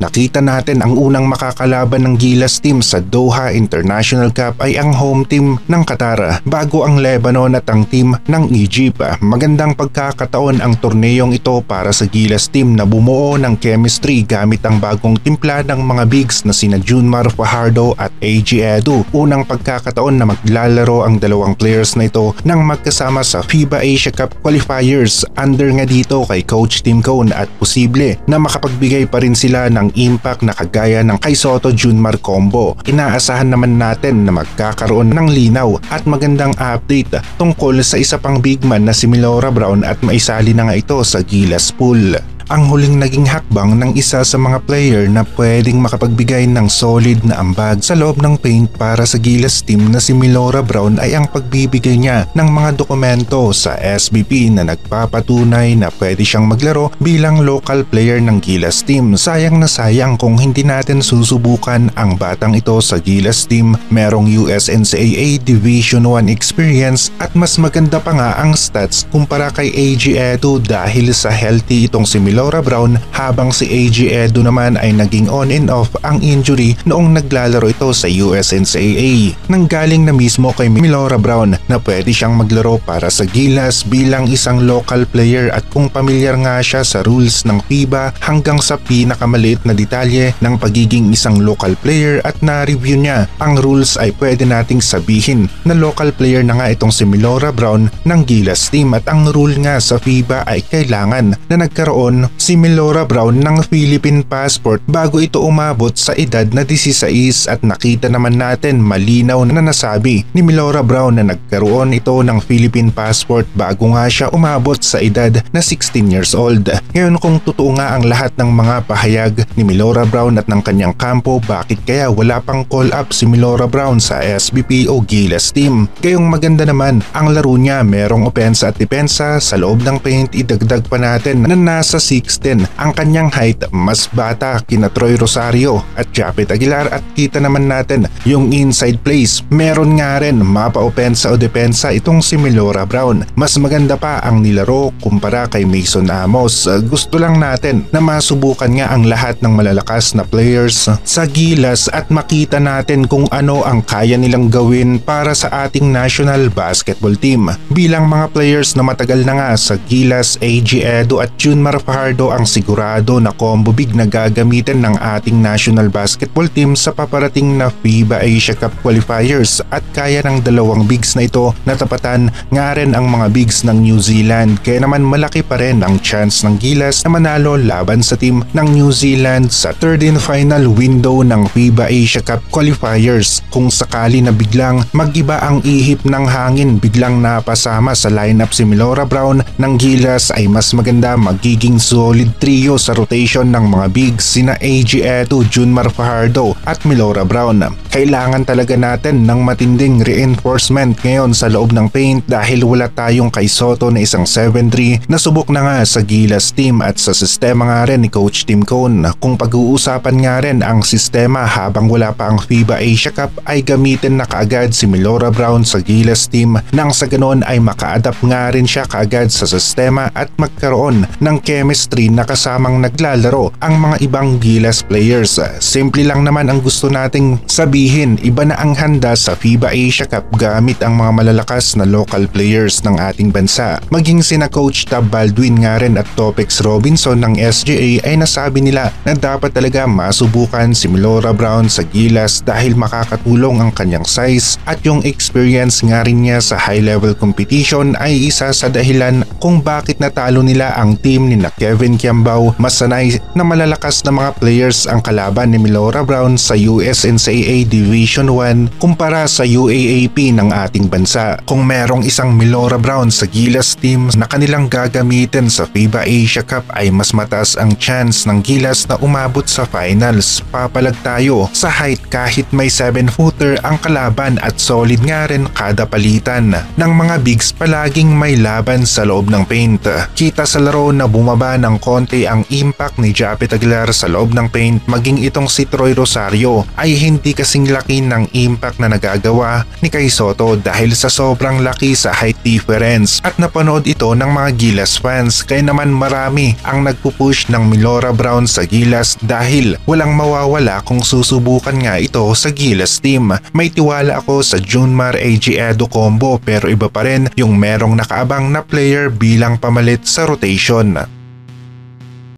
Nakita natin ang unang makakalaban ng Gilas team sa Doha International Cup ay ang home team ng Qatar bago ang Lebanon at ang team ng Egypt. Magandang pagkakataon ang torneyong ito para sa Gilas team na bumuo ng chemistry gamit ang bagong timpla ng mga bigs na sina Junmar Fajardo at AG Edu. Unang pagkakataon na maglalaro ang dalawang players na ito nang magkasama sa FIBA Asia Cup qualifiers under nga dito kay Coach Tim Cone at posible na makapagbigay pa rin sila ng impact na kagaya ng kay Soto Junmar combo. Inaasahan naman natin na magkakaroon ng linaw at magandang update tungkol sa isa pang big man na si Milora Brown at maisali na nga ito sa Gilas pool. Ang huling naging hakbang ng isa sa mga player na pwedeng makapagbigay ng solid na ambag sa loob ng paint para sa Gilas team na si Milora Brown ay ang pagbibigay niya ng mga dokumento sa SBP na nagpapatunay na pwede siyang maglaro bilang local player ng Gilas team. Sayang na sayang kung hindi natin susubukan ang batang ito sa Gilas team. Merong USNCAA Division 1 experience at mas maganda pa nga ang stats kumpara kay AG Edu dahil sa healthy itong si Milora Brown habang si AG Edu naman ay naging on and off ang injury noong naglalaro ito sa USNCAA. Nanggaling na mismo kay Milora Brown na pwede siyang maglaro para sa Gilas bilang isang local player at kung pamilyar nga siya sa rules ng FIBA hanggang sa pinakamaliit na detalye ng pagiging isang local player at na-review niya ang rules ay pwede nating sabihin na local player na nga itong si Milora Brown ng Gilas team at ang rule nga sa FIBA ay kailangan na nagkaroon si Milora Brown ng Philippine passport bago ito umabot sa edad na 16 at nakita naman natin malinaw na nasabi ni Milora Brown na nagkaroon ito ng Philippine passport bago nga siya umabot sa edad na 16 years old. Ngayon kung totoo nga ang lahat ng mga pahayag ni Milora Brown at ng kanyang kampo, bakit kaya wala pang call up si Milora Brown sa SBP o Gilas team? Gayong maganda naman ang laro niya, merong opensa at depensa sa loob ng paint. Idagdag pa natin na nasa 6'10 ang kanyang height, mas bata kina Troy Rosario at Japet Aguilar at kita naman natin yung inside plays. Meron nga rin mapa-opensa o depensa itong si Milora Brown. Mas maganda pa ang nilaro kumpara kay Mason Amos. Gusto lang natin na masubukan nga ang lahat ng malalakas na players sa Gilas at makita natin kung ano ang kaya nilang gawin para sa ating national basketball team. Bilang mga players na matagal na nga sa Gilas, AG Edu at Junmar Fajardo ang sigurado na combo big na gagamitin ng ating national basketball team sa paparating na FIBA Asia Cup qualifiers at kaya ng dalawang bigs na ito na tapatan nga rin ang mga bigs ng New Zealand. Kaya naman malaki pa rin ang chance ng Gilas na manalo laban sa team ng New Zealand sa third and final window ng FIBA Asia Cup qualifiers. Kung sakali na biglang mag-iba ang ihip ng hangin, biglang napasama sa lineup si Milora Brown ng Gilas ay mas maganda magiging solid trio sa rotation ng mga bigs sina AG Edu, Junmar Fajardo at Milora Brown. Kailangan talaga natin ng matinding reinforcement ngayon sa loob ng paint dahil wala tayong kay Soto na isang 7'3 na subok na nga sa Gilas team at sa sistema nga rin ni Coach Tim Cone. Kung pag-uusapan nga rin ang sistema habang wala pa ang FIBA Asia Cup ay gamitin na kaagad si Milora Brown sa Gilas team nang sa ganon ay maka-adapt nga rin siya kaagad sa sistema at magkaroon ng chemistry na kasamang naglalaro ang mga ibang Gilas players. Simple lang naman ang gusto nating sabihin, iba na ang handa sa FIBA Asia Cup gamit ang mga malalakas na local players ng ating bansa. Maging sina Coach Tab Baldwin nga rin at Topex Robinson ng SGA ay nasabi nila na dapat talaga masubukan si Milora Brown sa Gilas dahil makakatulong ang kanyang size at yung experience nga rin niya sa high level competition ay isa sa dahilan kung bakit natalo nila ang team ni Kevin Kiambao. Mas sanay na malalakas na mga players ang kalaban ni Milora Brown sa USNCAA Division 1 kumpara sa UAAP ng ating bansa. Kung merong isang Milora Brown sa Gilas team na kanilang gagamitin sa FIBA Asia Cup ay mas mataas ang chance ng Gilas na umabot sa finals. Papalag tayo sa height kahit may 7-footer ang kalaban at solid nga rin kada palitan ng mga bigs, palaging may laban sa loob ng paint. Kita sa laro na bumaba bumaba ng konti ang impact ni Japet Aguilar sa loob ng paint, maging itong si Troy Rosario ay hindi kasing laki ng impact na nagagawa ni Kai Sotto dahil sa sobrang laki sa height difference, at napanood ito ng mga Gilas fans, kaya naman marami ang nagpupush ng Melora Brown sa Gilas dahil walang mawawala kung susubukan nga ito sa Gilas team. May tiwala ako sa Junmar AG Edo combo, pero iba pa rin yung merong nakaabang na player bilang pamalit sa rotation.